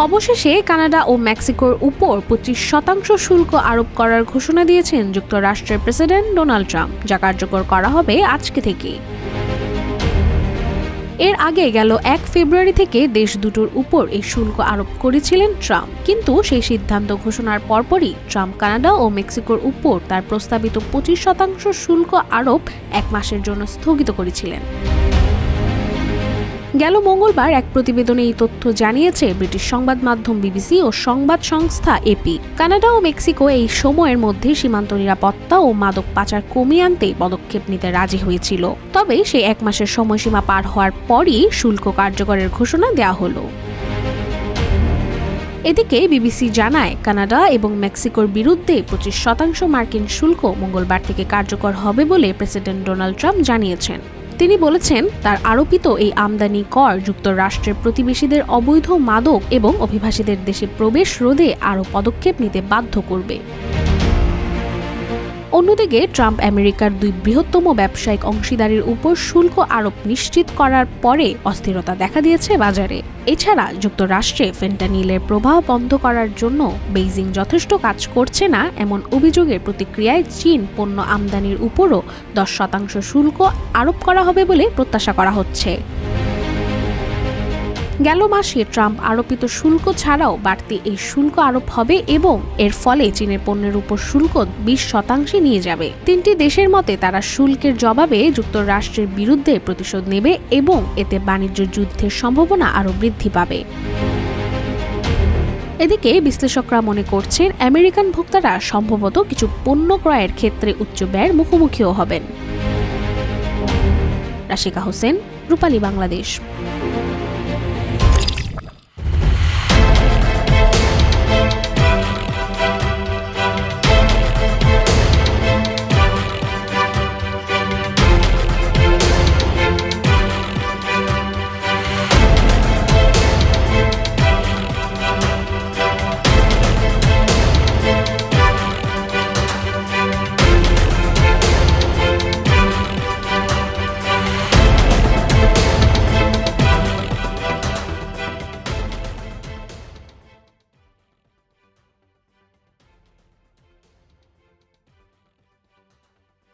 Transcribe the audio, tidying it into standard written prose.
অবশেষে কানাডা ও মেক্সিকোর উপর 25% শুল্ক আরোপ করার ঘোষণা দিয়েছেন যুক্তরাষ্ট্রের প্রেসিডেন্ট ডোনাল্ড ট্রাম্প, যা কার্যকর করা হবে আজকে থেকেই। এর আগে গেল 1 ফেব্রুয়ারি থেকে দেশ দুটোর উপর এই শুল্ক আরোপ করেছিলেন ট্রাম্প, কিন্তু সেই সিদ্ধান্ত ঘোষণার পরপরই ট্রাম্প কানাডা ও মেক্সিকোর উপর তার প্রস্তাবিত 25% শুল্ক আরোপ 1 মাসের জন্য স্থগিত করেছিলেন। গেল মঙ্গলবার এক প্রতিবেদনে এই তথ্য জানিয়েছে ব্রিটিশ সংবাদ মাধ্যম বিবিসি ও সংবাদ সংস্থা এপি। কানাডা ও মেক্সিকো এই সময়ের মধ্যে সীমান্ত নিরাপত্তা ও মাদক পাচার কমিয়ে আনতে পদক্ষেপ নিতে রাজি হয়েছিল, তবে সেই 1 মাসের সময়সীমা পার হওয়ার পরই শুল্ক কার্যকরের ঘোষণা দেওয়া হলো। এদিকে বিবিসি জানায়, কানাডা এবং মেক্সিকোর বিরুদ্ধে 25% মার্কিন শুল্ক মঙ্গলবার থেকে কার্যকর হবে বলে প্রেসিডেন্ট ডোনাল্ড ট্রাম্প জানিয়েছেন। তিনি বলেছেন, তার আরোপিত এই আমদানি কর যুক্তরাষ্ট্রের প্রতিবেশীদের অবৈধ মাদক এবং অভিবাসীদের দেশে প্রবেশ রোধে আরও পদক্ষেপ নিতে বাধ্য করবে। অন্যদিকে ট্রাম্প আমেরিকার 2 বৃহত্তম ব্যবসায়িক অংশীদারের উপর শুল্ক আরোপ নিশ্চিত করার পরে অস্থিরতা দেখা দিয়েছে বাজারে। এছাড়া যুক্তরাষ্ট্রে ফেন্টানিলের প্রবাহ বন্ধ করার জন্য বেইজিং যথেষ্ট কাজ করছে না এমন অভিযোগের প্রতিক্রিয়ায় চীন পণ্য আমদানির উপরও 10% শুল্ক আরোপ করা হবে বলে প্রত্যাশা করা হচ্ছে। গেল মাসে ট্রাম্প আরোপিত শুল্ক ছাড়াও বাড়তি এই শুল্ক আরোপ হবে এবং এর ফলে চীনের পণ্যের উপর শুল্ক 20% নিয়ে যাবে। 3টি দেশের মতে তারা শুল্কের জবাবে যুক্তরাষ্ট্রের বিরুদ্ধে প্রতিশোধ নেবে এবং এতে বাণিজ্য যুদ্ধের সম্ভাবনা আরও বৃদ্ধি পাবে। এদিকে বিশ্লেষকরা মনে করছেন, আমেরিকান ভোক্তারা সম্ভবত কিছু পণ্য ক্রয়ের ক্ষেত্রে উচ্চ ব্যয়ের মুখোমুখিও হবেন। রাশিকা হোসেন, রূপালী বাংলাদেশ।